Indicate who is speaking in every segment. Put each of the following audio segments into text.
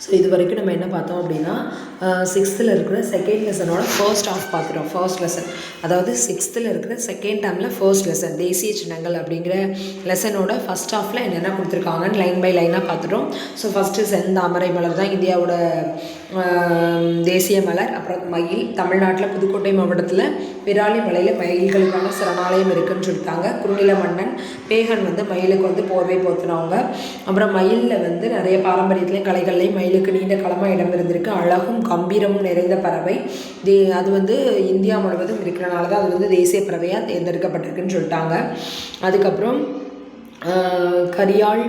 Speaker 1: So இது வரைக்கும் நம்ம என்ன பார்த்தோம் அப்படின்னா 6th இருக்கிற செகண்ட் லெசனோட ஃபர்ஸ்ட் ஆஃப் பார்த்துட்டோம். ஃபர்ஸ்ட் லெசன், அதாவது 6th இருக்கிற செகண்ட் டேர்மில் ஃபர்ஸ்ட் லெசன் தேசிய சின்னங்கள் அப்படிங்கிற லெசனோட ஃபர்ஸ்ட் ஆஃபில் என்னென்ன கொடுத்துருக்காங்கன்னு லைன் பை லைனாக பார்த்துட்டோம். ஸோ ஃபஸ்ட்டு செந்தாமரை மலர் தான் இந்தியாவோட தேசிய மலர். அப்புறம் மயில், தமிழ்நாட்டில் புதுக்கோட்டை மாவட்டத்தில் விராலி மலையில் மயில்களுக்கான சரணாலயம் இருக்குதுன்னு சொல்லிட்டாங்க. குறுநில மன்னன் பேகன் மயிலுக்கு போர்வை போத்துனவங்க. அப்புறம் மயிலில் நிறைய பாரம்பரியத்துலேயும் கலைகள்லையும் மயிலுக்கு நீண்ட காலமாக இடம் இருந்திருக்கு. அழகும் கம்பீரமும் நிறைந்த பறவை. அது இந்தியா முழுவதும் இருக்கிறனால தான் அது தேசிய பறவையாக தேர்ந்தெடுக்கப்பட்டிருக்குன்னு சொல்லிட்டாங்க. அதுக்கப்புறம் கரியாள்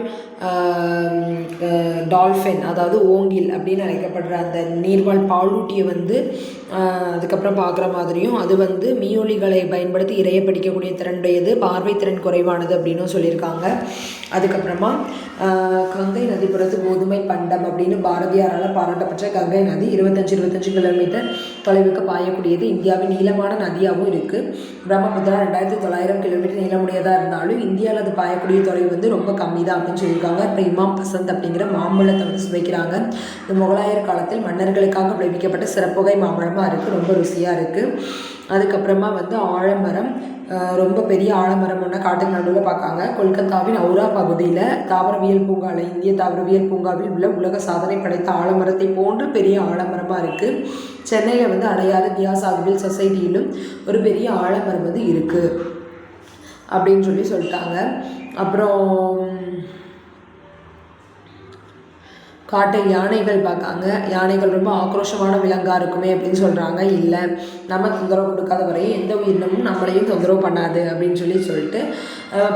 Speaker 1: டால்ஃபின், அதாவது ஓங்கில் அப்படின்னு அழைக்கப்படுற அந்த நீர்வாழ் பாலூட்டியை அதுக்கப்புறம் பார்க்குற மாதிரியும் அது மீயொலிகளை பயன்படுத்தி இறைய படிக்கக்கூடிய திறனுடையது, பார்வை திறன் குறைவானது அப்படின்னும் சொல்லியிருக்காங்க. அதுக்கப்புறமா கங்கை நதிப்புறத்து கோதுமை பண்டம் அப்படின்னு பாரதியாரால் பாராட்டப்பட்ட கங்கை நதி 25 கிலோமீட்டர் தொலைவுக்கு பாயக்கூடியது. இந்தியாவின் நீளமான நதியாகவும் இருக்குது. பிரம்மபுத்திரா 2900 கிலோமீட்டர் நீளமுடையதாக இருந்தாலும் இந்தியாவில் அது பாயக்கூடிய தொலைவு ரொம்ப கம்மி தான் அப்படின்னு சொல்லியிருக்காங்க. இப்போ இமாம் பசந்த் அப்படிங்கிற மாம்பழத்தை சுவைக்கிறாங்க. இந்த முகலாயர் காலத்தில் மன்னர்களுக்காக விளைவிக்கப்பட்ட சிறப்புகை மாம்பழமாக இருக்குது, ரொம்ப ருசியாக இருக்குது. அதுக்கப்புறமா ஆலமரம், ரொம்ப பெரிய ஆலமரம் ஒன்று காட்டுக்கு நடுவில் பார்க்காங்க. கொல்கத்தாவின் ஔரா பகுதியில் தாவரவியல் பூங்காவில், இந்திய தாவரவியல் பூங்காவில் உள்ள உலக சாதனை படைத்த ஆலமரத்தை போன்று பெரிய ஆலமரமாக இருக்குது. சென்னையில் அடையாறு தியாசாகுவில் சொசைட்டியிலும் ஒரு பெரிய ஆலமரம் இருக்குது அப்படின்னு சொல்லிட்டாங்க. அப்புறம் காட்டை யானைகள் பார்க்காங்க. யானைகள் ரொம்ப ஆக்ரோஷமான விலங்காக இருக்குமே அப்படின்னு சொல்கிறாங்க. இல்லை, நம்ம தொந்தரவு கொடுக்காத வரையும் எந்த உயிரினமும் நம்மளையும் தொந்தரவு பண்ணாது அப்படின்னு சொல்லிட்டு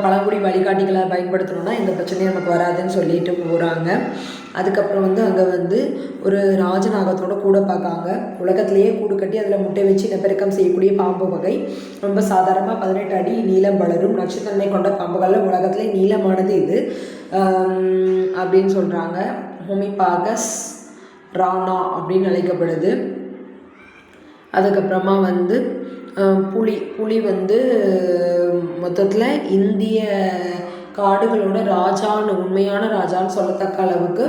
Speaker 1: பழங்குடி வழிகாட்டிகளை பயன்படுத்தணுன்னா எந்த பிரச்சனையும் நமக்கு வராதுன்னு சொல்லிட்டு போகிறாங்க. அதுக்கப்புறம் அங்கே ஒரு ராஜநாகத்தோட கூட பார்க்காங்க. உலகத்திலேயே கூடு கட்டி அதில் முட்டை வச்சு இனப்பெருக்கம் செய்யக்கூடிய பாம்பு வகை. ரொம்ப சாதாரணமாக 18 அடி நீளம் வளரும் நச்சுத்தன்மை கொண்ட பாம்புகளில் உலகத்திலே நீளமானது இது அப்படின்னு சொல்கிறாங்க. ஹோமிபாகஸ் ரானா அப்படின்னு அழைக்கப்படுது. அதுக்கப்புறமா புலி மொத்தத்தில் இந்திய காடுகளோட ராஜான்னு, உண்மையான ராஜான்னு சொல்லத்தக்க அளவுக்கு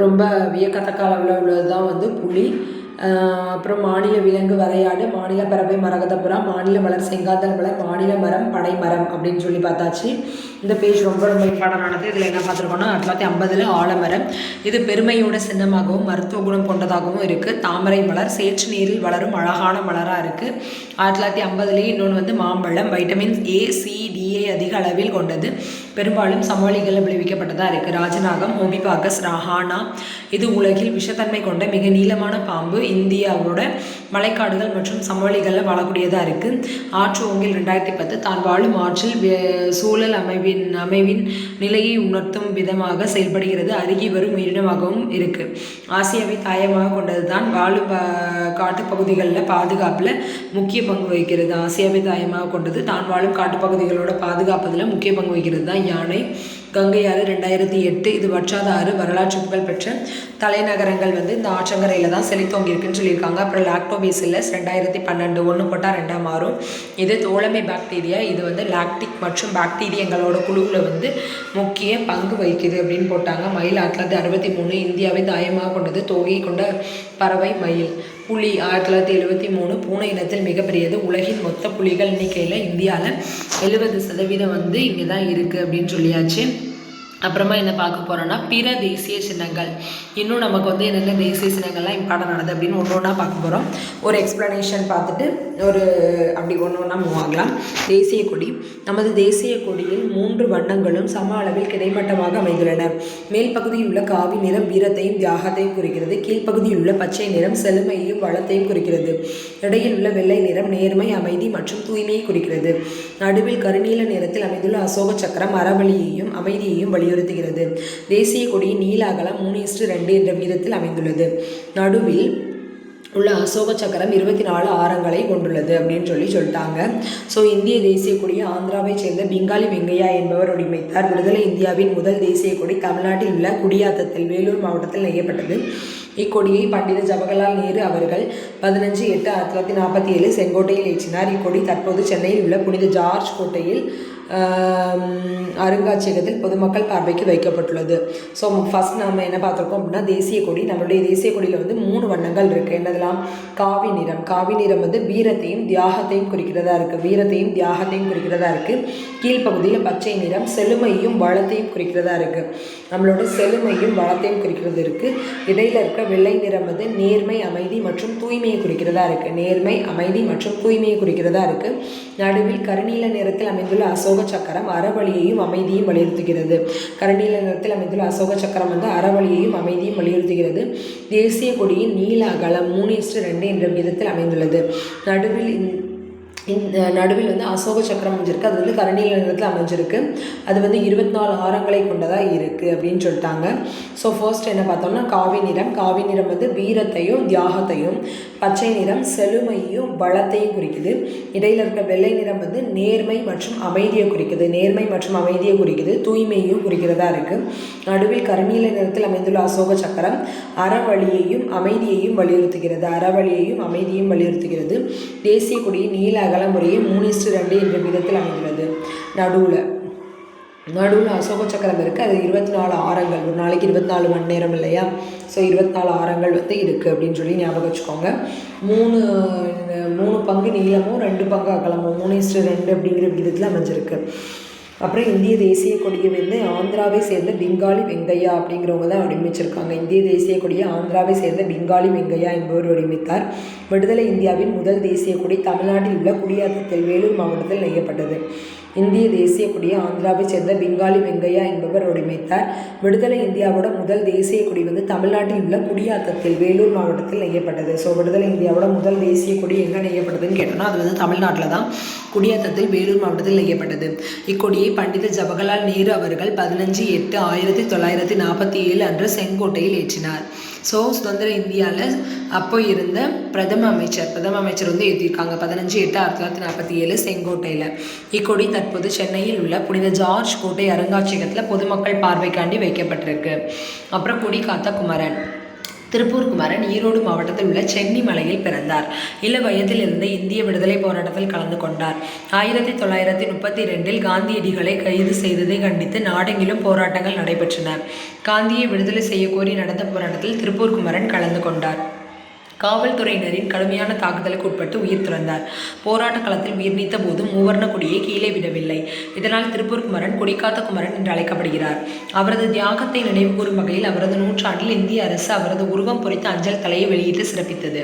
Speaker 1: ரொம்ப வியக்கத்தக்க அளவில் உள்ளது தான் புலி. அப்புறம் மாநில விலங்கு வரையாடு, மாநில பறவை மரகதப்புறா, மாநில மலர் செங்காந்தல் மலர், மாநில மரம் பனைமரம் அப்படின்னு சொல்லி பார்த்தாச்சு. இந்த பேஜ் ரொம்ப இம்பார்ட்டன்டானது. இதில் என்ன பார்த்துருக்கோன்னா 1950 ஆலமரம். இது பெருமையோட சின்னமாகவும் மருத்துவ குணம் கொண்டதாகவும் இருக்குது. தாமரை மலர் சேற்று நீரில் வளரும் அழகான மலராக இருக்குது. 1950 இன்னொன்று மாம்பழம், வைட்டமின் A, C, DA அதிக அளவில் கொண்டது. பெரும்பாலும் சமவெளிகளில் விளைவிக்கப்பட்டதாக இருக்குது. ராஜநாகம் ஹோமிபாகஸ் ராஹானா, இது உலகில் விஷத்தன்மை கொண்ட மிக நீளமான பாம்பு. இந்தியாவோட மலைக்காடுகள் மற்றும் சமவெளிகளில் வாழக்கூடியதாக இருக்குது. ஆற்று ஓங்கில் 2010 தான் வாழும் ஆற்றில் சூழல் அமைவின் நிலையை உணர்த்தும் விதமாக செயல்படுகிறது. அருகி வரும் உயிரினமாகவும் இருக்குது. ஆசியாவை தாயமாக கொண்டது தான். வாழும் காட்டுப்பகுதிகளில் பாதுகாப்பில் முக்கிய பங்கு வகிக்கிறது. ஆசியாவை தாயமாக கொண்டது தான் வாழும் காட்டுப்பகுதிகளோட பாதுகாப்பதில் முக்கிய பங்கு வகிக்கிறது தான் யானை. கங்கை ஆறு 2008, இது வற்றாத ஆறு. வரலாற்று புகழ் பெற்ற தலைநகரங்கள் இந்த ஆற்றங்கரையில் தான் செழித்தோங்கியிருக்குன்னு சொல்லியிருக்காங்க. அப்புறம் லாக்டோபேசிலஸ் 2012, 1 போட்டால் 2 மாறும். இது தோழமை பாக்டீரியா. இது லாக்டிக் மற்றும் பாக்டீரியங்களோட குழுவில் முக்கிய பங்கு வகிக்குது அப்படின்னு போட்டாங்க. மயில் 1963, இந்தியாவை தாயமாக கொண்டது. தொகையை கொண்ட பறவை மயில். புலி 1973, பூனை இனத்தில் மிகப்பெரியது. உலகின் மொத்த புலிகள் எண்ணிக்கையில் இந்தியாவில் 70% இங்கே தான் இருக்குது அப்படின்னு சொல்லியாச்சு. அப்புறமா என்ன பார்க்க போகிறோன்னா பிற தேசிய சின்னங்கள். இன்னும் நமக்கு என்னென்ன தேசிய சின்னங்கள்லாம் இம்பார்ட்டன் ஆனது அப்படின்னு ஒன்று ஒன்றா பார்க்க போகிறோம். ஒரு எக்ஸ்ப்ளனேஷன் பார்த்துட்டு அப்படி ஒன்று ஒன்றா மூவ் ஆகலாம். தேசிய கொடி. நமது தேசிய கொடியில் 3 வண்ணங்களும் சம அளவில் கிடைமட்டமாக அமைந்துள்ளன. மேல் பகுதியில் உள்ள காவி நிறம் வீரத்தையும் தியாகத்தையும் குறிக்கிறது. கீழ்ப்பகுதியில் உள்ள பச்சை நிறம் செழுமையையும் வளத்தையும் குறிக்கிறது. இடையில் உள்ள வெள்ளை நிறம் நேர்மை, அமைதி மற்றும் தூய்மையை குறிக்கிறது. நடுவில் கருநீல நிறத்தில் அமைந்துள்ள அசோக சக்கரம் அறவழியையும் அமைதியையும் வலியுறுத்துகிறது. தேசிய கொடியின் நீள அகலம் 3:2 என்ற விகிதத்தில் அமைந்துள்ளது. நடுவில் உள்ள அசோக சக்கரம் 24 ஆரங்களை கொண்டுள்ளது அப்படின்னு சொல்லிட்டாங்க. ஸோ இந்திய தேசிய கொடியை ஆந்திராவை சேர்ந்த பிங்காலி வெங்கையா என்பவர் வடிவமைத்தார். விடுதலை இந்தியாவின் முதல் தேசிய கொடி தமிழ்நாட்டில் உள்ள குடியாத்தத்தில் வேலூர் மாவட்டத்தில் நெய்யப்பட்டது. இக்கொடியை பண்டித ஜவஹர்லால் நேரு அவர்கள் 15/8/1947 செங்கோட்டையில் ஏற்றினார். இக்கொடி தற்போது சென்னையில் உள்ள புனித ஜார்ஜ் கோட்டையில் அருங்காட்சியகத்தில் பொதுமக்கள் பார்வைக்கு வைக்கப்பட்டுள்ளது. ஸோ ஃபஸ்ட் நம்ம என்ன பார்த்துருக்கோம் அப்படின்னா தேசிய கொடி. நம்மளுடைய தேசிய கொடியில் வந்து 3 வண்ணங்கள் இருக்குது. என்னதெல்லாம்? காவி நிறம். காவி நிறம் வந்து வீரத்தையும் தியாகத்தையும் குறிக்கிறதா இருக்குது. வீரத்தையும் தியாகத்தையும் குறிக்கிறதா இருக்குது. கீழ்ப்பகுதியில் பச்சை நிறம் செழுமையும் வளத்தையும் குறிக்கிறதா இருக்குது. நம்மளோட செழுமையும் வளத்தையும் குறிக்கிறது இருக்குது. இடையில இருக்க வெள்ளை நிறம் வந்து நேர்மை, அமைதி மற்றும் தூய்மையை குறிக்கிறதா இருக்குது. நேர்மை, அமைதி மற்றும் தூய்மையை குறிக்கிறதா இருக்குது. நடுவில் கருநீல நிறத்தில் அமைந்துள்ள அசோக சக்கரம் அறவழியையும் அமைதியும் வலியுறுத்துகிறது. கருநீல நிறத்தில் அமைந்துள்ள அசோக சக்கரம் வந்து அறவழியையும் அமைதியும் வலியுறுத்துகிறது. தேசிய கொடியின் நீள அகலம் 3:2 என்ற விதத்தில் அமைந்துள்ளது. நடுவில் வந்து அசோக சக்கரம் அமைஞ்சிருக்கு. அது வந்து கருநீல நிறத்தில் அமைஞ்சிருக்கு. அது வந்து 24 ஆரங்களை கொண்டதாக இருக்குது அப்படின்னு சொல்லிட்டாங்க. ஸோ ஃபர்ஸ்ட் என்ன பார்த்தோம்னா காவி நிறம். காவி நிறம் வந்து வீரத்தையும் தியாகத்தையும், பச்சை நிறம் செழுமையும் வளத்தையும் குறிக்குது. இடையில இருக்க வெள்ளை நிறம் வந்து நேர்மை மற்றும் அமைதியை குறிக்குது. நேர்மை மற்றும் அமைதியை குறிக்குது. தூய்மையையும் குறிக்கிறதா இருக்குது. நடுவில் கருநீல நிறத்தில் அமைந்துள்ள அசோக சக்கரம் அறவழியையும் அமைதியையும் வலியுறுத்துகிறது. அறவழியையும் அமைதியையும் வலியுறுத்துகிறது. தேசிய கொடியின் நீல அகல முறையே 3:2 என்ற விதத்தில் அமைந்துள்ளது. நடுவில் அசோக சக்கரம் இருக்குது. அது 24 ஆரங்கள். ஒரு நாளைக்கு 24 மணி நேரம் இல்லையா? ஸோ 24 ஆரங்கள் வந்து இருக்குது அப்படின்னு சொல்லி ஞாபகம் வச்சுக்கோங்க. 3 பங்கு நீளமும் 2 பங்கு அகலமும் 3:2 அப்படிங்கிற விதத்தில் அமைஞ்சிருக்கு. அப்புறம் இந்திய தேசிய கொடியை வந்து ஆந்திராவை சேர்ந்த பெங்காலி வெங்கையா அப்படிங்கிறவங்க தான் வடிவமைச்சிருக்காங்க. இந்திய தேசிய கொடியை ஆந்திராவை சேர்ந்த பெங்காலி வெங்கையா என்பவர் வடிவமைத்தார். விடுதலை இந்தியாவின் முதல் தேசிய கொடி தமிழ்நாட்டில் உள்ள குடியாத்தத்தில் வேலூர் மாவட்டத்தில் நெய்யப்பட்டது. இந்திய தேசிய கொடியை ஆந்திராவை சேர்ந்த பெங்காலி வெங்கையா என்பவர் வடிவமைத்தார். விடுதலை இந்தியாவோட முதல் தேசிய கொடி வந்து தமிழ்நாட்டில் உள்ள குடியாத்தத்தில் வேலூர் மாவட்டத்தில் நெய்யப்பட்டது. ஸோ விடுதலை இந்தியாவோட முதல் தேசிய கொடி எங்கே நெய்யப்பட்டதுன்னு கேட்டோம்னா அது வந்து தமிழ்நாட்டில் தான், குடியாத்தத்தில் வேலூர் மாவட்டத்தில் நெய்யப்பட்டது. இக்கொடியை பண்டித ஜவஹர்லால் நேரு அவர்கள் 15/8/1947 அன்று செங்கோட்டையில் ஏற்றினார். ஸோ சுதந்திர இந்தியாவில் அப்போ இருந்த பிரதம அமைச்சர் வந்து ஏற்றிருக்காங்க 15/8/1947 செங்கோட்டையில். இக்கொடி தற்போது சென்னையில் உள்ள புனித ஜார்ஜ் கோட்டை அருங்காட்சியகத்தில் பொதுமக்கள் பார்வைக்காண்டி வைக்கப்பட்டிருக்கு. அப்புறம் கொடி காத்த குமரன். திருப்பூர் குமரன் ஈரோடு மாவட்டத்தில் உள்ள சென்னிமலையில் பிறந்தார். இள வயதில் இருந்த இந்திய விடுதலை போராட்டத்தில் கலந்து கொண்டார். 1932 காந்தியடிகளை கைது செய்ததை கண்டித்து நாடெங்கிலும் போராட்டங்கள் நடைபெற்றன. காந்தியை விடுதலை செய்ய கோரி நடந்த போராட்டத்தில் திருப்பூர் குமரன் கலந்து கொண்டார். காவல்துறையினரின் கடுமையான தாக்குதலுக்கு உட்பட்டு உயிர் துறந்தார். போராட்ட களத்தில் உயிர் நீத்த போது மூவர்ண கொடியை கீழே விடவில்லை. இதனால் திருப்பூர் குமரன் கொடிக்காத்த குமரன் என்று அழைக்கப்படுகிறார். அவரது தியாகத்தை நினைவு கூறும் வகையில் அவரது 100ஆண்டில் இந்திய அரசு அவரது உருவம் பொறித்த அஞ்சல் தலையை வெளியிட்டு சிறப்பித்தது.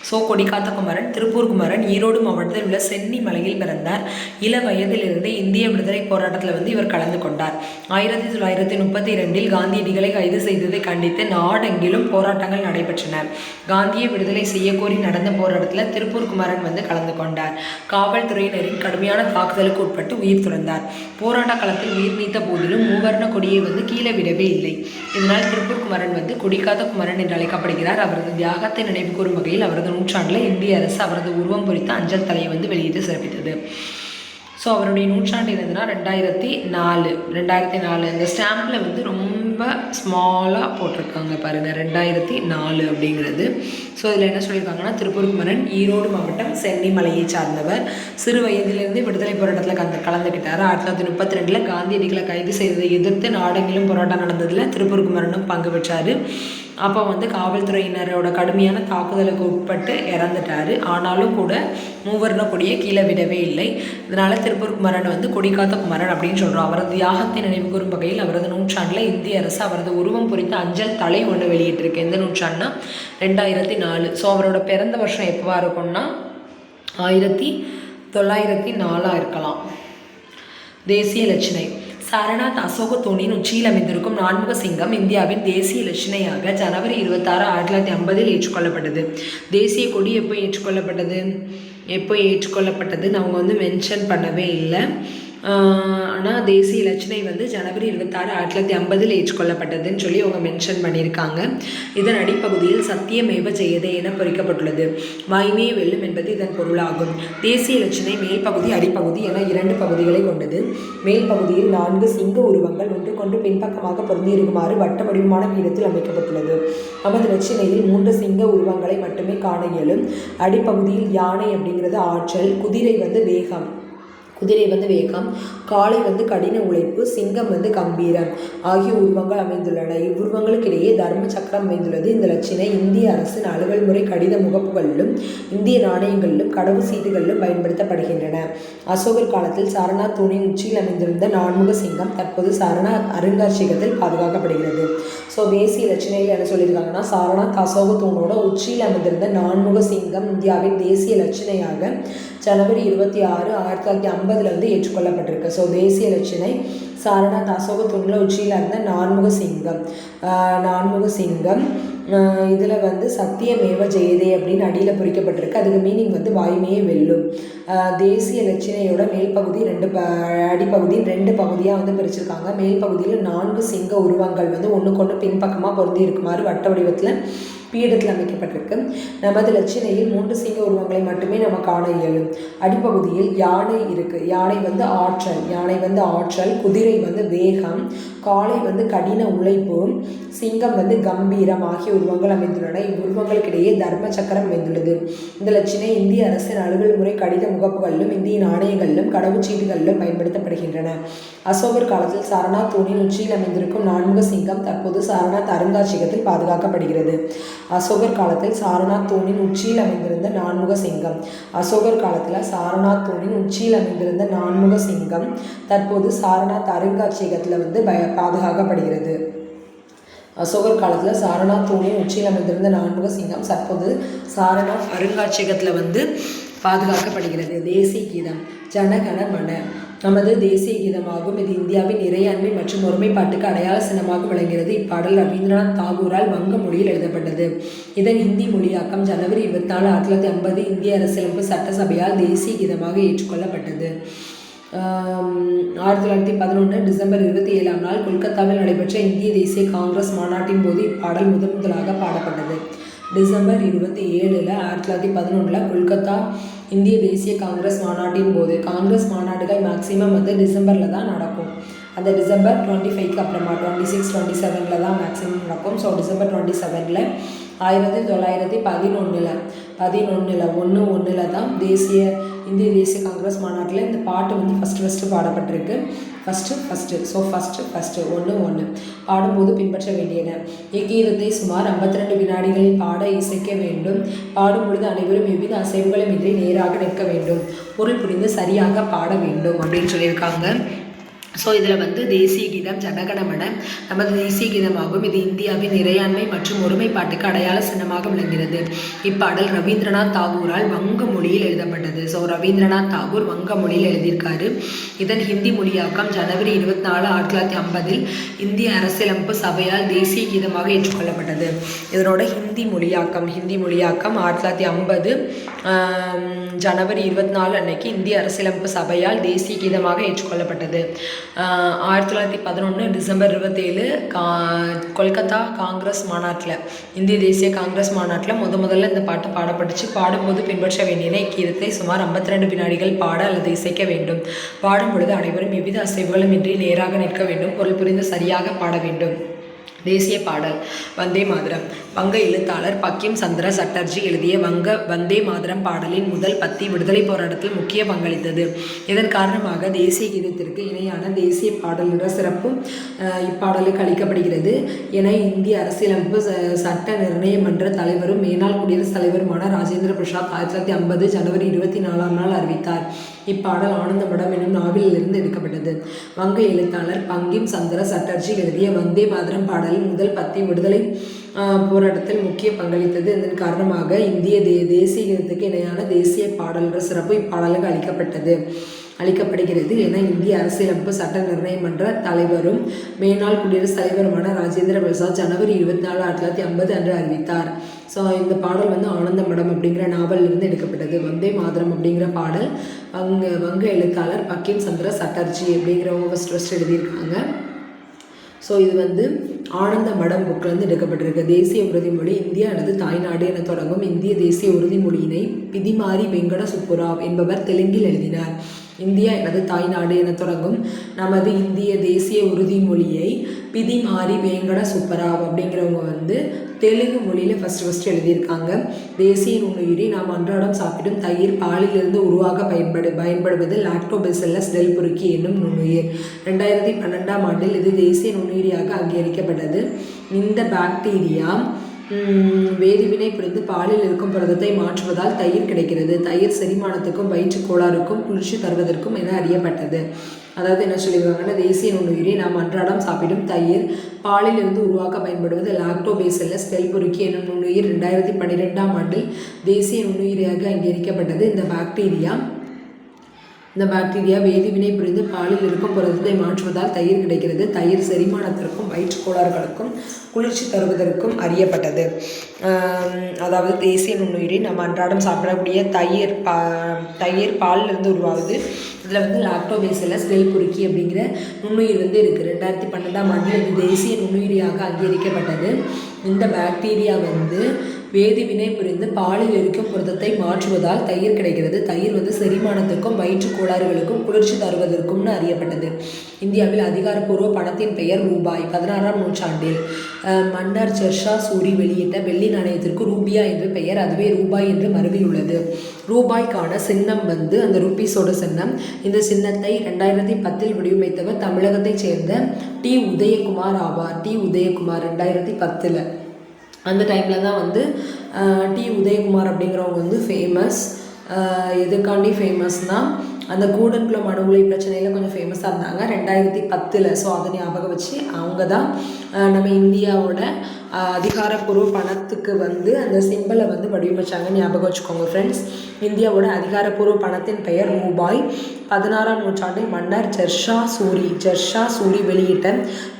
Speaker 1: ஸோ கொடிக்காத்த குமரன் திருப்பூர் குமரன் ஈரோடு மாவட்டத்தில் உள்ள சென்னிமலையில் பிறந்தார். இள வயதிலிருந்து இந்திய விடுதலை போராட்டத்தில் வந்து இவர் கலந்து கொண்டார். 1932 காந்தியடிகளை கைது செய்ததை கண்டித்து நாடெங்கிலும் போராட்டங்கள் நடைபெற்றன. காந்தியை விடுதலை செய்ய கோரி நடந்த போராட்டத்தில் திருப்பூர் குமரன் வந்து கலந்து கொண்டார். காவல்துறையினரின் கடுமையான தாக்குதலுக்கு உட்பட்டு உயிர் துறந்தார். போராட்ட களத்தில் உயிர் நீத்த போதிலும் மூவர்ண கொடியை வந்து கீழே விடவே இல்லை. இதனால் திருப்பூர் குமரன் வந்து கொடிக்காத்த குமரன் என்று அழைக்கப்படுகிறார். அவரது தியாகத்தை நினைவு கூறும் வகையில் அவரது 100ஆண்டில் இந்திய அரசு அவரது உருவம் பொறித்த அஞ்சல் தலையை வந்து வெளியிட்டு சிறப்பித்தது. ஸோ அவருடைய 100ஆண்டு என்னதுன்னா 2004 இந்த ஸ்டாம்பில் வந்து ரொம்ப ஸ்மாலாக போட்டிருக்காங்க பாருங்கள், 2004 அப்படிங்கிறது. ஸோ இதில் என்ன சொல்லியிருக்காங்கன்னா திருப்பூர் குமரன் ஈரோடு மாவட்டம் சென்னிமலையை சார்ந்தவர். சிறு வயதிலிருந்து விடுதலை போராட்டத்தில் கலந்துக்கிட்டார். 1932 காந்தியடிகளை கைது செய்ததை எதிர்த்து நாடெங்கிலும் போராட்டம் நடந்ததில் திருப்பூர் குமரனும் பங்கு பெற்றார். அப்போ வந்து காவல்துறையினரோட கடுமையான தாக்குதலுக்கு உட்பட்டு இறந்துட்டார். ஆனாலும் கூட மூவர்ண கொடியை கீழே விடவே இல்லை. இதனால் திருப்பூர் குமரன் வந்து கொடிக்காத்த குமரன் அப்படின்னு சொல்கிறோம். அவரது தியாகத்தை நினைவு கூறும் வகையில் அவரது 100ஆண்டில் இந்திய அரசு அவரது உருவம் பொறித்த அஞ்சல் தலை ஒன்று வெளியிட்டிருக்கு. எந்த 100ஆண்டுனா 2004. ஸோ அவரோட பிறந்த வருஷம் எப்போவா இருக்கும்னா 1904 இருக்கலாம். தேசிய இலச்சினை. சாரநாத் அசோக தூணின் உச்சியில் அமைந்திருக்கும் 4முக சிங்கம் இந்தியாவின் தேசிய இலச்சினையாக ஜனவரி 26, 1950 ஏற்றுக்கொள்ளப்பட்டது. தேசிய கொடி எப்போ ஏற்றுக்கொள்ளப்பட்டதுன்னு அவங்க வந்து மென்ஷன் பண்ணவே இல்லை. ஆனால் தேசிய இலச்சினை வந்து ஜனவரி 26, 1950 ஏற்றுக்கொள்ளப்பட்டதுன்னு சொல்லி அவங்க மென்ஷன் பண்ணியிருக்காங்க. இதன் அடிப்பகுதியில் சத்தியமேவ ஜெயதே என பொறிக்கப்பட்டுள்ளது. வாய்மையை வெல்லும் என்பது இதன் பொருளாகும். தேசிய இலச்சினை மேல் பகுதி அடிப்பகுதி என 2 பகுதிகளை கொண்டது. மேல் பகுதியில் 4 சிங்க உருவங்கள் ஒன்றுக்கொன்று பின்பக்கமாக பொருந்தியிருக்குமாறு வட்ட வடிவமான பீடத்தில் அமைக்கப்பட்டுள்ளது. நமது இலச்சினையில் 3 சிங்க உருவங்களை மட்டுமே காண இயலும். அடிப்பகுதியில் யானை அப்படிங்கிறது ஆற்றல், குதிரை வந்து வேகம், குதிரை வந்து வேகம், காளை வந்து கடின உழைப்பு, சிங்கம் வந்து கம்பீரம் ஆகிய உருவங்கள் அமைந்துள்ளன. இவ்வுருவங்களுக்கிடையே தர்ம சக்கரம் அமைந்துள்ளது. இந்த லட்சணை இந்திய அரசின் அலுவல் முறை கடித முகப்புகளிலும் இந்திய நாணயங்களிலும் கடவு சீட்டுகளிலும் பயன்படுத்தப்படுகின்றன. அசோகர் காலத்தில் சாரநாத் தூணின் உச்சியில் அமைந்திருந்த நான்முக சிங்கம் தற்போது சாரநாத் அருங்காட்சியகத்தில் பாதுகாக்கப்படுகிறது. ஸோ தேசிய லட்சணையில் என்ன சொல்லியிருக்காங்கன்னா, சாரநாத் அசோக தூணோட உச்சியில் அமைந்திருந்த நான்முக சிங்கம் இந்தியாவின் தேசிய லட்சணையாக ஜனவரி 26, 1950 வந்து ஏற்றுக்கொள்ளப்பட்டிருக்கு. ஸோ தேசிய லட்சணை சாரநாத் அசோக தூணில் உச்சியில் இருந்த நான்முக சிங்கம் இதில் வந்து சத்தியமேவ ஜெயதே அப்படின்னு அடியில் பொறிக்கப்பட்டிருக்கு. அதுக்கு மீனிங் வந்து வாய்மையே வெல்லும். தேசிய லட்சணையோட மேல் பகுதி அடிப்பகுதி 2 பகுதியாக வந்து பிரிச்சிருக்காங்க. மேல் பகுதியில் 4 சிங்க உருவங்கள் வந்து ஒன்றுக்கொன்று பின்பக்கமாக பொருந்தி இருக்குமாறு வட்ட வடிவத்தில் பீடத்தில் அமைக்கப்பட்டிருக்கு. நமது லட்சணையில் 3 சிங்க உருவங்களை மட்டுமே நம்ம காண இயலும். அடிப்பகுதியில் யானை இருக்குது. யானை வந்து ஆற்றல், குதிரை வந்து வேகம், காளை வந்து கடின உழைப்பு, சிங்கம் வந்து கம்பீரம் ஆகிய உருவங்கள் அமைந்துள்ளன. இவ்வுருவங்களுக்கிடையே தர்ம சக்கரம் அமைந்துள்ளது. இந்த லட்சணை இந்திய அரசின் அலுவல் முறை கடித முகப்புகளிலும் இந்திய நாணயங்களிலும் கடவுச்சீட்டுகளிலும் பயன்படுத்தப்படுகின்றன. அசோகர் காலத்தில் சாரநாத் தூணின் உச்சியில் அமைந்திருக்கும் நான்முக சிங்கம் தற்போது சாரநாத் அருங்காட்சியகத்தில் பாதுகாக்கப்படுகிறது. அசோகர் காலத்தில் சாரநாத் தூணின் உச்சியில் அமைந்திருந்த நான்முக சிங்கம் தற்போது சாரநாத் அருங்காட்சியகத்தில் வந்து பாதுகாக்கப்படுகிறது. அசோகர் காலத்தில் சாரநாத் தூணின் உச்சியில் அமைந்திருந்த நான்முக சிங்கம் தற்போது சாரநாத் அருங்காட்சியகத்தில் வந்து பாதுகாக்கப்படுகிறது. தேசிய கீதம் ஜனகண மன நமது தேசிய கீதமாகும். இது இந்தியாவின் இறையாண்மை மற்றும் ஒருமைப்பாட்டுக்கு அடையாள சின்னமாக விளங்குகிறது. இப்பாடல் ரவீந்திரநாத் தாகூரால் வங்க மொழியில் எழுதப்பட்டது. இதன் ஹிந்தி மொழியாக்கம் ஜனவரி 24, 1950 இந்திய அரசியலமைப்பு சட்டசபையால் தேசிய கீதமாக ஏற்றுக்கொள்ளப்பட்டது. 1911 டிசம்பர் 27ஆம் நாள் கொல்கத்தாவில் நடைபெற்ற இந்திய தேசிய காங்கிரஸ் மாநாட்டின் போது இப்பாடல் முதலாக பாடப்பட்டது. டிசம்பர் 27, 1911 கொல்கத்தா இந்திய தேசிய காங்கிரஸ் மாநாட்டின் போது, காங்கிரஸ் மாநாடுகள் மேக்சிமம் வந்து டிசம்பரில் தான் நடக்கும். அந்த டிசம்பர் 25க்கு அப்புறமா 26, 27 தான் மேக்ஸிமம் நடக்கும். ஸோ டிசம்பர் 27 1911 தான் இந்திய தேசிய காங்கிரஸ் மாநாட்டில் இந்த பாட்டு வந்து ஃபஸ்ட்டு பாடப்பட்டிருக்கு. ஃபஸ்ட்டு 1 பாடும்போது பின்பற்ற வேண்டியன. இக்கீதத்தை சுமார் 52 வினாடிகளில் பாட இசைக்க வேண்டும். பாடும் பொழுது அனைவரும் எவ்வித அசைவுகளும் இன்றி நேராக நிற்க வேண்டும். பொருள் புரிந்து சரியாக பாட வேண்டும் அப்படின்னு சொல்லியிருக்காங்க. ஸோ இதில் வந்து தேசிய கீதம் ஜனகணமன நமது தேசிய கீதமாகும். இது இந்தியாவின் இறையாண்மை மற்றும் ஒருமைப்பாட்டுக்கு அடையாள சின்னமாக விளங்குகிறது. இப்பாடல் ரவீந்திரநாத் தாகூரால் வங்க மொழியில் எழுதப்பட்டது. ஸோ ரவீந்திரநாத் தாகூர் வங்க மொழியில் எழுதியிருக்காரு. இதன் ஹிந்தி மொழியாக்கம் ஜனவரி 24, 1950 இந்திய அரசியலமைப்பு சபையால் தேசிய கீதமாக ஏற்றுக்கொள்ளப்பட்டது. இதனோட ஹிந்தி மொழியாக்கம் 1950 ஜனவரி 24 அன்னைக்கு இந்திய அரசியலமைப்பு சபையால் தேசிய கீதமாக ஏற்றுக்கொள்ளப்பட்டது. 1911 டிசம்பர் 27 கொல்கத்தா காங்கிரஸ் மாநாட்டில் இந்திய தேசிய காங்கிரஸ் மாநாட்டில் முதல்ல இந்த பாட்டு பாடப்பட்டுச்சு. பாடும்போது பின்பற்ற வேண்டியன இக்கீதத்தை சுமார் 52 வினாடிகள் பாட அல்லது இசைக்க வேண்டும். பாடும் பொழுது அனைவரும் எவ்வித அசைவுகளும் இன்றி நேராக நிற்க வேண்டும். பொருள் புரிந்து சரியாக பாட வேண்டும். தேசிய பாடல் வந்தே மாதரம். வங்க எழுத்தாளர் பக்கிம் சந்திர சட்டர்ஜி எழுதிய வந்தே மாதரம் பாடலின் முதல் பத்தி விடுதலை போராட்டத்தில் முக்கிய பங்களித்தது. இதன் காரணமாக தேசிய கீதத்திற்கு இணையான தேசிய பாடல் என்ற சிறப்பு இப்பாடலுக்கு அளிக்கப்படுகிறது என இந்திய அரசியலமைப்பு சட்ட நிர்ணய மன்ற தலைவரும் மேனாள் குடியரசுத் தலைவருமான ராஜேந்திர பிரசாத் 1950 ஜனவரி 24ஆம் நாள் அறிவித்தார். இப்பாடல் ஆனந்த மடம் என்னும் நாவலிலிருந்து எடுக்கப்பட்டது. வங்க எழுத்தாளர் பங்கிம் சந்திர சட்டர்ஜி எழுதிய வந்தே மாதரம் பாடலின் முதல் பத்தி விடுதலை போராட்டத்தில் முக்கிய பங்களித்தது. இதன் காரணமாக இந்திய தேசிய கீதத்துக்கு இணையான தேசிய பாடல் என்ற சிறப்பு இப்பாடலுக்கு அளிக்கப்படுகிறது என இந்திய அரசியலமைப்பு சட்ட நிர்ணய மன்ற தலைவரும் மேனாள் குடியரசுத் தலைவருமான ராஜேந்திர பிரசாத் ஜனவரி 24, 1950 அன்று அறிவித்தார். ஸோ இந்த பாடல் வந்து ஆனந்த மடம் அப்படிங்கிற நாவலிலிருந்து எடுக்கப்பட்டது. வந்தே மாதரம் அப்படிங்கிற பாடல் வங்க எழுத்தாளர் பக்கிம் சந்திர சட்டர்ஜி அப்படிங்கிறவங்க ஃபஸ்ட் எழுதியிருக்காங்க. ஸோ இது வந்து ஆனந்த மடம் புக்கிலேருந்து எடுக்கப்பட்டிருக்கு. தேசிய உறுதிமொழி இந்தியா எனது தாய்நாடு என தொடங்கும் இந்திய தேசிய உறுதிமொழியினை பிதிமாரி வெங்கட சுப்புராவ் என்பவர் தெலுங்கில் எழுதினார். இந்தியா எனது தாய்நாடு என தொடங்கும் நமது இந்திய தேசிய உறுதிமொழியை பிதி மாரி வேங்கட சுப்பராவ் அப்படிங்கிறவங்க வந்து தெலுங்கு மொழியில் ஃபஸ்ட்டு எழுதியிருக்காங்க. தேசிய நுண்ணுயிரி நாம் அன்றாடம் சாப்பிடும் தயிர் பாலிலிருந்து உருவாக பயன்படுவது லாக்டோபெசில்லஸ் டெல்புருக்கி என்னும் நுண்ணுயிர். 2012ஆம் ஆண்டில் இது தேசிய நுண்ணுயிரியாக அங்கீகரிக்கப்பட்டது. இந்த பாக்டீரியா வேதிவினை புரிந்து பாலில் இருக்கும் புரதத்தை மாற்றுவதால் தயிர் கிடைக்கிறது. தயிர் செரிமானத்துக்கும் வயிற்று கோளாறுக்கும் குளிர்ச்சி தருவதற்கும் என அறியப்பட்டது. அதாவது என்ன சொல்லியிருக்காங்கன்னா, தேசிய நுண்ணுயிரி நாம் அன்றாடம் சாப்பிடும் தயிர் பாலில் இருந்து உருவாக்க பயன்படுவது லாக்டோபேசில்லஸ் டெல்புருக்கி என்னும் நுண்ணுயிர் 2012ஆம் ஆண்டில் தேசிய நுண்ணுயிரியாக அங்கீகரிக்கப்பட்டது. இந்த பாக்டீரியா வேதிவினை புரிந்து பாலில் இருக்கும் புரதத்தை மாற்றுவதால் தயிர் கிடைக்கிறது. தயிர் செரிமானத்திற்கும் வயிற்று கோளாறுகளுக்கும் குளிர்ச்சி தருவதற்கும் அறியப்பட்டது. அதாவது தேசிய நுண்ணுயிரி நம்ம அன்றாடம் சாப்பிடக்கூடிய தயிர் பாலிலிருந்து உருவாகுது. இதில் வந்து லாக்டோபேசில்லஸ் டெல்புருக்கி அப்படிங்கிற நுண்ணுயிர் வந்து இருக்குது. 2012ஆம் ஆண்டில் இது தேசிய நுண்ணுயிரியாக அங்கீகரிக்கப்பட்டது. இந்த பாக்டீரியா வந்து வேதிவினை புரிந்து பாலில் இருக்கும் புரதத்தை மாற்றுவதால் தயிர் கிடைக்கிறது. தயிர் வந்து செரிமானத்துக்கும் வயிற்று கோளாறுகளுக்கும் குளிர்ச்சி தருவதற்கும்னு அறியப்பட்டது. இந்தியாவில் அதிகாரப்பூர்வ பணத்தின் பெயர் ரூபாய். 16ஆம் நூற்றாண்டில் மன்னர் ஷெர்ஷா சூரி வெளியிட்ட வெள்ளி நாணயத்திற்கு ரூபியா என்று பெயர். அதுவே ரூபாய் என்று மருவியுள்ளது. ரூபாய்க்கான சின்னம் வந்து அந்த ருப்பீஸோட சின்னம். இந்த சின்னத்தை 2010 வடிவமைத்தவர் தமிழகத்தைச் சேர்ந்த டி. உதயகுமார் ஆவார். டி. உதயகுமார் 2010 அந்த டைமில் தான் வந்து டி. உதயகுமார் அப்படிங்கிறவங்க வந்து ஃபேமஸ். எதுக்காண்டி ஃபேமஸ்னால் அந்த கூடன்குளம் அணு உலை பிரச்சனையில் கொஞ்சம் ஃபேமஸாக இருந்தாங்க 2010. ஸோ அதை ஞாபகம் வச்சு அவங்க தான் நம்ம இந்தியாவோட அதிகாரப்பூர்வ பணத்துக்கு வந்து அந்த சிம்பிளை வந்து வடிவமைச்சாங்க. ஞாபகம் வச்சுக்கோங்க ஃப்ரெண்ட்ஸ். இந்தியாவோட அதிகாரப்பூர்வ பணத்தின் பெயர் ரூபாய். 16ஆம் நூற்றாண்டில் மன்னர் ஷெர்ஷா சூரி வெளியிட்ட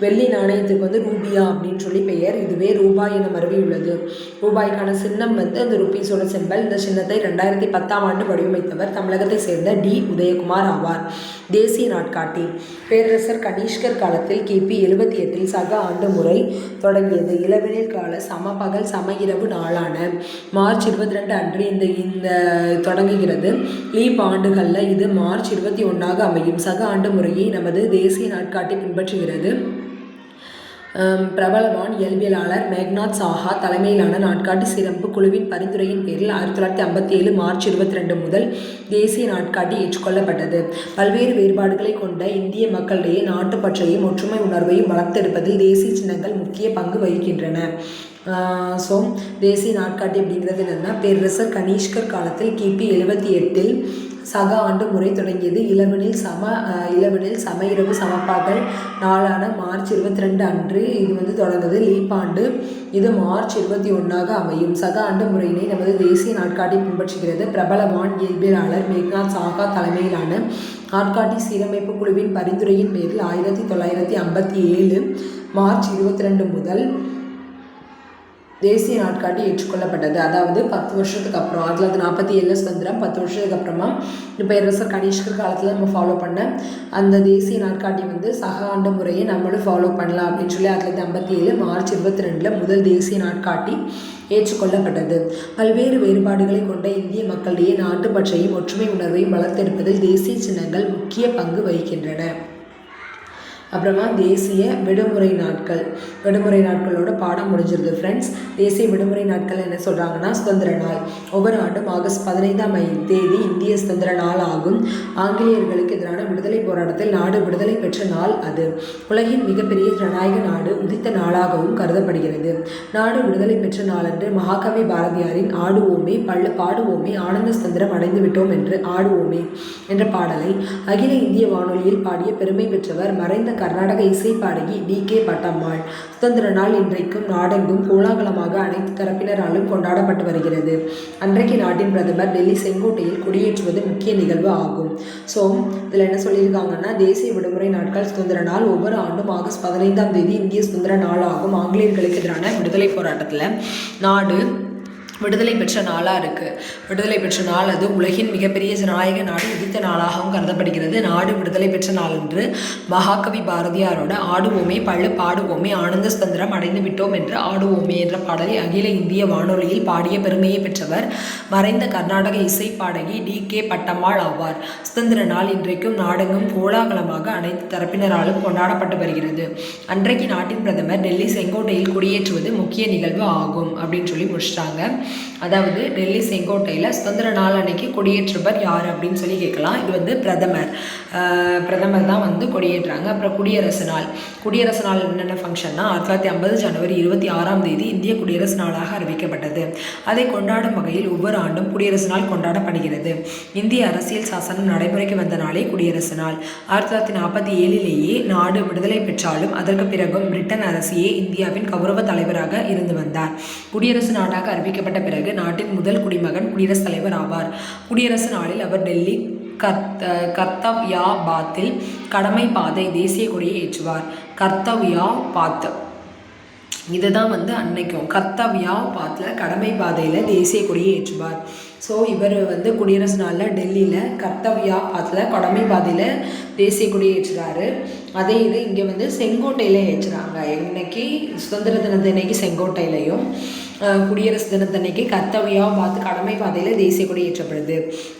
Speaker 1: வெள்ளி நாணயத்துக்கு வந்து ரூபியா அப்படின்னு சொல்லி பெயர். இதுவே ரூபாய் என மருவியுள்ளது. ரூபாய்க்கான சின்னம் வந்து அந்த ருப்பீஸோட சிம்பல். இந்த சின்னத்தை 2010ஆம் ஆண்டு வடிவமைத்தவர் தமிழகத்தை சேர்ந்த டி. உதயகுமார் ஆவார். தேசிய நாட்காட்டி. பேரரசர் கனிஷ்கர் காலத்தில் கிபி 78 சக ஆண்டு முறை தொடங்கியது. இளவேனில் கால சமபகல் சம இரவு நாளான மார்ச் 22 அன்று இந்த தொடங்குகிறது. லீப் ஆண்டுகளில் இது மார்ச் 21 அமையும். சக ஆண்டு முறையை நமது தேசிய நாட்காட்டி பின்பற்றுகிறது. பிரபலமான இயல்பியலாளர் மேக்நாத் சாஹா தலைமையிலான நாட்காட்டி சிறப்பு குழுவின் பரிந்துரையின் பேரில் 1957 மார்ச் 22 முதல் தேசிய நாட்காட்டி ஏற்றுக்கொள்ளப்பட்டது. பல்வேறு வேறுபாடுகளை கொண்ட இந்திய மக்களிடையே நாட்டுப்பற்றையும் ஒற்றுமை உணர்வையும் வளர்த்தெடுப்பதில் தேசிய சின்னங்கள் முக்கிய பங்கு வகிக்கின்றன. ஸோ தேசிய நாட்காட்டி அப்படிங்கிறது என்னென்னா, பேரரசர் கனிஷ்கர் காலத்தில் கிபி 78 சக ஆண்டு முறை தொடங்கியது. இளவெனில் சம இரவு சமப்பாக்கள் நாளான மார்ச் 22 அன்று இது வந்து தொடங்குது. லீப் ஆண்டு இது மார்ச் 21 அமையும். சக ஆண்டு முறையினை நமது தேசிய நாட்காட்டி பின்பற்றுகிறது. பிரபலமான இயல்பியலாளர் மேக்நாத் சாஹா தலைமையிலான நாட்காட்டி சீரமைப்பு குழுவின் பரிந்துரையின் பேரில் 1957 மார்ச் 22 முதல் தேசிய நாட்காட்டி ஏற்றுக்கொள்ளப்பட்டது. அதாவது 10 வருஷத்துக்கு அப்புறம் 1947 சுதந்திரம், 10 வருஷத்துக்கு அப்புறமா பேரரசர் கனிஷ்கர் காலத்தில் நம்ம ஃபாலோ பண்ண அந்த தேசிய நாட்காட்டி வந்து சக ஆண்டு முறையை நம்மளும் ஃபாலோ பண்ணலாம் அப்படின்னு சொல்லி 1957 மார்ச் 22 முதல் தேசிய நாட்காட்டி ஏற்றுக்கொள்ளப்பட்டது. பல்வேறு வேறுபாடுகளை கொண்ட இந்திய மக்களிடையே நாட்டுப்பற்றையும் ஒற்றுமை உணர்வையும் வளர்த்தெடுப்பதில் தேசிய சின்னங்கள் முக்கிய பங்கு வகிக்கின்றன. அப்புறமா தேசிய விடுமுறை நாட்களோட பாடம் முடிஞ்சிருது ஃப்ரெண்ட்ஸ். தேசிய விடுமுறை நாட்கள் என்ன சொல்கிறாங்கன்னா, சுதந்திர நாள். ஒவ்வொரு ஆண்டும் ஆகஸ்ட் 15ஆம் தேதி இந்திய சுதந்திர நாள் ஆகும். ஆங்கிலேயர்களுக்கு எதிரான விடுதலை போராட்டத்தில் நாடு விடுதலை பெற்ற நாள் அது. உலகின் மிகப்பெரிய ஜனநாயக நாடு உதித்த நாளாகவும் கருதப்படுகிறது. நாடு விடுதலை பெற்ற நாளன்று மகாகவி பாரதியாரின் ஆடுவோமே பாடுவோமே ஆனந்த சுதந்திரம் அடைந்து விட்டோம் என்று ஆடுவோமே என்ற பாடலை அகில இந்திய வானொலியில் பாடிய பெருமை பெற்றவர் மறைந்த கர்நாடக இசை பாடகி டி.கே. பட்டம்மாள். சுதந்திர நாள் இன்றைக்கும் நாடெங்கும் கோலாகலமாக அனைத்து தரப்பினராலும் கொண்டாடப்பட்டு வருகிறது. அன்றைக்கு நாட்டின் பிரதமர் டெல்லி செங்கோட்டையில் கொடியேற்றுவது முக்கிய நிகழ்வு ஆகும். ஸோ இதில் என்ன சொல்லியிருக்காங்கன்னா, தேசிய விடுமுறை நாட்கள் சுதந்திர நாள். ஒவ்வொரு ஆண்டும் ஆகஸ்ட் 15ஆம் தேதி இந்திய சுதந்திர நாள் ஆகும். ஆங்கிலேயர்களுக்கு எதிரான விடுதலை போராட்டத்தில் நாடு விடுதலை பெற்ற நாளாக இருக்குது. விடுதலை பெற்ற நாள் அது உலகின் மிகப்பெரிய ஜனநாயக நாடு உதித்த நாளாகவும் கருதப்படுகிறது. நாடு விடுதலை பெற்ற நாள் என்று மகாகவி பாரதியாரோட ஆடுவோமே பள்ளு பாடுவோமே ஆனந்த சுதந்திரம் அடைந்து விட்டோம் என்று ஆடுவோமே என்ற பாடலை அகில இந்திய வானொலியில் பாடிய பெருமையை பெற்றவர் மறைந்த கர்நாடக இசை பாடகி டி.கே. பட்டம்மாள் ஆவார். சுதந்திர நாள் இன்றைக்கும் நாடெங்கும் கோலாகலமாக அனைத்து தரப்பினராலும் கொண்டாடப்பட்டு வருகிறது. அன்றைக்கு நாட்டின் பிரதமர் டெல்லி செங்கோட்டையில் கொடியேற்றுவது முக்கிய நிகழ்வு ஆகும் அப்படின்னு சொல்லி முடிச்சிட்டாங்க. அதாவது டெல்லி செங்கோட்டையில் சுதந்திர நாள் அன்னைக்கு கொடியேற்றுவர் யார் அப்படின்னு சொல்லி கேட்கலாம். இது வந்து பிரதமர் தான் வந்து கொடியேற்றுறாங்க. அப்புறம் குடியரசு நாள் என்னென்ன ஃபங்க்ஷன்னா 1950 ஜனவரி 26 இந்திய குடியரசு நாளாக அறிவிக்கப்பட்டது. அதை கொண்டாடும் வகையில் ஒவ்வொரு ஆண்டும் குடியரசு நாள் கொண்டாடப்படுகிறது. இந்திய அரசியல் சாசனம் நடைமுறைக்கு வந்த நாளே குடியரசு நாள். 1947 நாடு விடுதலை பெற்றாலும் அதற்கு பிறகும் பிரிட்டன் அரசியே இந்தியாவின் கௌரவ தலைவராக இருந்து வந்தார். குடியரசு நாடாக அறிவிக்கப்பட்ட பிறகு நாட்டின் முதல் குடிமகன் குடியரசுத் தலைவர் ஆவார். குடியரசு நாளில் அவர் டெல்லி கர்த்தவ்யாபாத்தில் கடமை பாதை தேசிய கொடியை ஏற்றுவார். கர்த்தவ்யாபாத் இதுதான் வந்து அன்னைக்கும் கர்த்தவ்யாபாத்தில் கடமை பாதையில் தேசிய கொடியை ஏற்றுவார். ஸோ இவர் வந்து குடியரசு நாளில் டெல்லியில் கர்த்தவ்யாபாத்தில் கடமை பாதையில் தேசிய கொடியை ஏற்றுறாரு. அதே இது இங்கே வந்து செங்கோட்டையில் ஏற்றுறாங்க. இன்னைக்கு சுதந்திர தினத்தன்னைக்கு செங்கோட்டையிலையும் குடியரசு தினத்தன்னைக்கு கர்த்தவ்யாபாத் கடமை பாதையில் தேசிய கொடி ஏற்றப்படுது.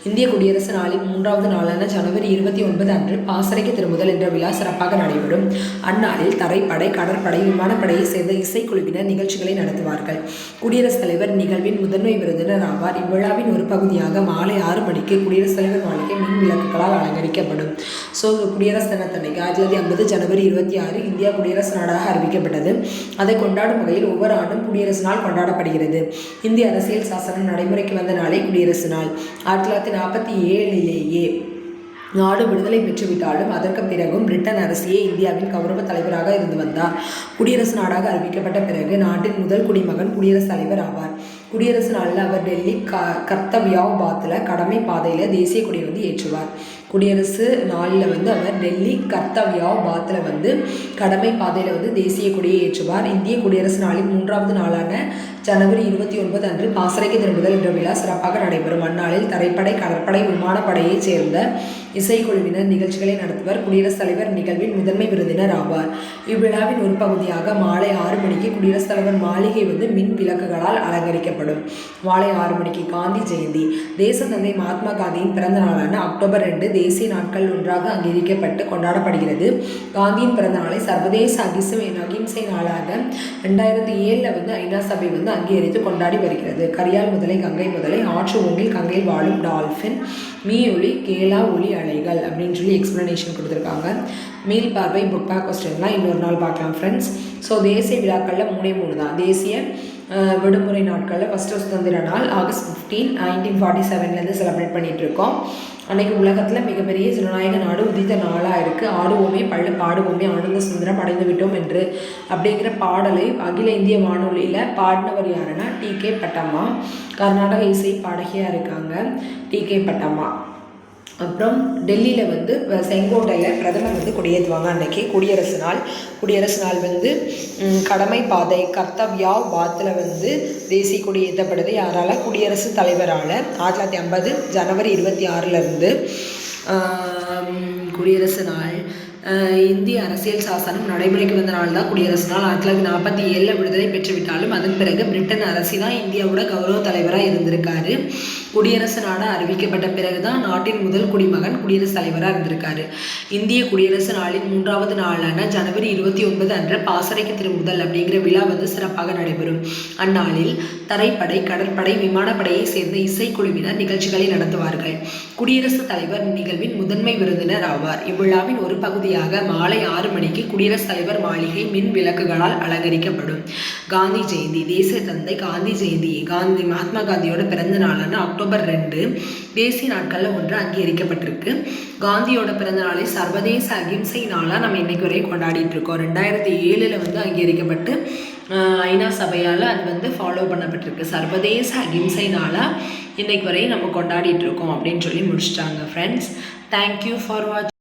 Speaker 1: இந்திய குடியரசு நாளின் 3வது நாளான ஜனவரி 29 அன்று பாசறைக்கு திரும்புதல் என்ற விழா சிறப்பாக நடைபெறும். அந்நாளில் தரைப்படை, கடற்படை, விமானப்படையை சேர்ந்த இசைக்குழுவினர் நிகழ்ச்சிகளை நடத்துவார்கள். குடியரசுத் தலைவர் நிகழ்வின் முதன்மை விருந்தினர் ஆவார். இவ்விழாவின் ஒரு பகுதியாக மாலை 6 மணிக்கு குடியரசுத் தலைவர் மாளிகை மின் விளக்குகளால் அலங்கரிக்கப்படும். ஸோ குடியரசு தினத்தன்னைக்கு 1950 ஜனவரி 26 இந்தியா குடியரசு நாடாக அறிவிக்கப்பட்டது. அதை கொண்டாடும் வகையில் ஒவ்வொரு ஆண்டும் குடியரசு நாள் கொண்டாடப்படுகிறது. இந்திய அரசியல் சாசனம் நடைமுறைக்கு வந்த நாளே குடியரசு நாள். 1947 நாடு விடுதலை பெற்றுவிட்டாலும் அதற்கு பிறகும் பிரிட்டன் அரசியே இந்தியாவின் கௌரவ தலைவராக இருந்து வந்தார். குடியரசு நாடாக அறிவிக்கப்பட்ட பிறகு நாட்டின் முதல் குடிமகன் குடியரசுத் தலைவர் ஆவார். குடியரசு நாளில் அவர் டெல்லி கர்த்தவ்யாபாத்தில் கடமை பாதையில் தேசிய கொடி வந்து ஏற்றுவார். குடியரசு நாளில் வந்து அவர் டெல்லி கர்த்தவ்யாபாத்தில் வந்து கடமை பாதையில் வந்து தேசிய கொடியை ஏற்றுவார். இந்திய குடியரசு நாளின் 3வது நாளான ஜனவரி 29 அன்று பாசறைக்கு திரும்புதல் என்ற விழா சிறப்பாக நடைபெறும். அந்நாளில் தரைப்படை, கடற்படை, விமானப்படையைச் சேர்ந்த இசைக்குழுவினர் நிகழ்ச்சிகளை நடத்துவர். குடியரசுத் தலைவர் நிகழ்வின் முதன்மை விருந்தினர் ஆவார். இவ்விழாவின் ஒரு பகுதியாக மாலை 6 மணிக்கு குடியரசுத் தலைவர் மாளிகை வந்து மின் விளக்குகளால் அலங்கரிக்கப்படும். மாலை 6 மணிக்கு காந்தி ஜெயந்தி. தேசத்தந்தை மகாத்மா காந்தியின் பிறந்த நாளான அக்டோபர் 2 தேசிய நாட்கள் ஒன்றாக அங்கீகரிக்கப்பட்டு கொண்டாடப்படுகிறது. காந்தியின் பிறந்த நாளை சர்வதேச அகிம்சை நாளாக 2007 வந்து ஐநா சபை வந்து அங்கீகரித்து கொண்டாடி வருகிறது. கரியால் முதலை, கங்கை முதலை, ஆற்று ஓங்கில் கங்கையில் வாழும் டால்ஃபின், மீ ஒளி, கேலா ஒளி அலைகள் அப்படின்னு சொல்லி எக்ஸ்ப்ளனேஷன் கொடுத்துருக்காங்க. மீள் பார்வை, புக் பேக் கொஸ்டின்லாம் இன்னொரு நாள் பார்க்கலாம் ஃப்ரெண்ட்ஸ். ஸோ தேசிய விழாக்களில் 3 தான். தேசிய விடுமுறை நாட்களில் ஃபஸ்ட்டு சுதந்திர நாள் ஆகஸ்ட் 15, 1947 செலிப்ரேட் பண்ணிகிட்டு இருக்கோம். அன்றைக்கி உலகத்தில் மிகப்பெரிய ஜனநாயக நாடு உதித்த நாளாக இருக்குது. ஆடுவோமே பள்ளு பாடுவோமே ஆனந்த சுதந்திரம் அடைந்து விட்டோம் என்று அப்படிங்கிற பாடலை அகில இந்திய வானொலியில் பாடினவர் யாருன்னா டி.கே. பட்டம்மா. கர்நாடக இசை பாடகியாக இருக்காங்க டி.கே. பட்டம்மா. அப்புறம் டெல்லியில் வந்து செங்கோட்டையில் பிரதமர் வந்து கொடியேற்றுவாங்க. அன்றைக்கி குடியரசு நாள் வந்து கடமை பாதை கர்த்தவ்யாபாத்தில் வந்து தேசிய கொடி ஏற்றப்படுது. யாரால்? குடியரசுத் தலைவரால். 1950 ஜனவரி 26 குடியரசு நாள். இந்திய அரசியல் சாசனம் நடைமுறைக்கு வந்த நாள் தான் குடியரசு நாள். 1947 விடுதலை பெற்றுவிட்டாலும் அதன் பிறகு பிரிட்டன் அரசு தான் இந்தியாவோட கௌரவ தலைவராக இருந்திருக்காரு. குடியரசு நாடாக அறிவிக்கப்பட்ட பிறகு தான் நாட்டின் முதல் குடிமகன் குடியரசுத் தலைவராக இருந்திருக்காரு. இந்திய குடியரசு நாளின் 3வது நாளான ஜனவரி 29 அன்று பாசறைக்கு திரும்புதல் அப்படிங்கிற விழா வந்து சிறப்பாக நடைபெறும். அந்நாளில் தரைப்படை, கடற்படை, விமானப்படையை சேர்ந்த இசைக்குழுவினர் நிகழ்ச்சிகளை நடத்துவார்கள். குடியரசுத் தலைவர் நிகழ்வின் முதன்மை விருந்தினர் ஆவார். இவ்விழாவின் ஒரு பகுதியாக மாலை 6 மணிக்கு குடியரசுத் தலைவர் மாளிகை மின் விளக்குகளால் அலங்கரிக்கப்படும். காந்தி ஜெயந்தி. தேசிய தந்தை காந்தி ஜெயந்தி மகாத்மா காந்தியோட பிறந்த நாளான அக்டோபர் 2 தேசிய நாட்களில் ஒன்று அங்கீகரிக்கப்பட்டிருக்கு. காந்தியோட பிறந்த நாளை சர்வதேச அகிம்சை நாளாக நம்ம இன்னைக்கு வரை கொண்டாடிட்டு இருக்கோம். 2007 வந்து அங்கீகரிக்கப்பட்டு ஐநா சபையால் அது வந்து ஃபாலோ பண்ணப்பட்டிருக்கு. சர்வதேச அகிம்சை நாளாக இன்னைக்கு வரை நம்ம கொண்டாடிட்டு இருக்கோம் அப்படின்னு சொல்லி முடிச்சிட்டாங்க ஃப்ரெண்ட்ஸ். தேங்க்யூ ஃபார் வாட்சிங்.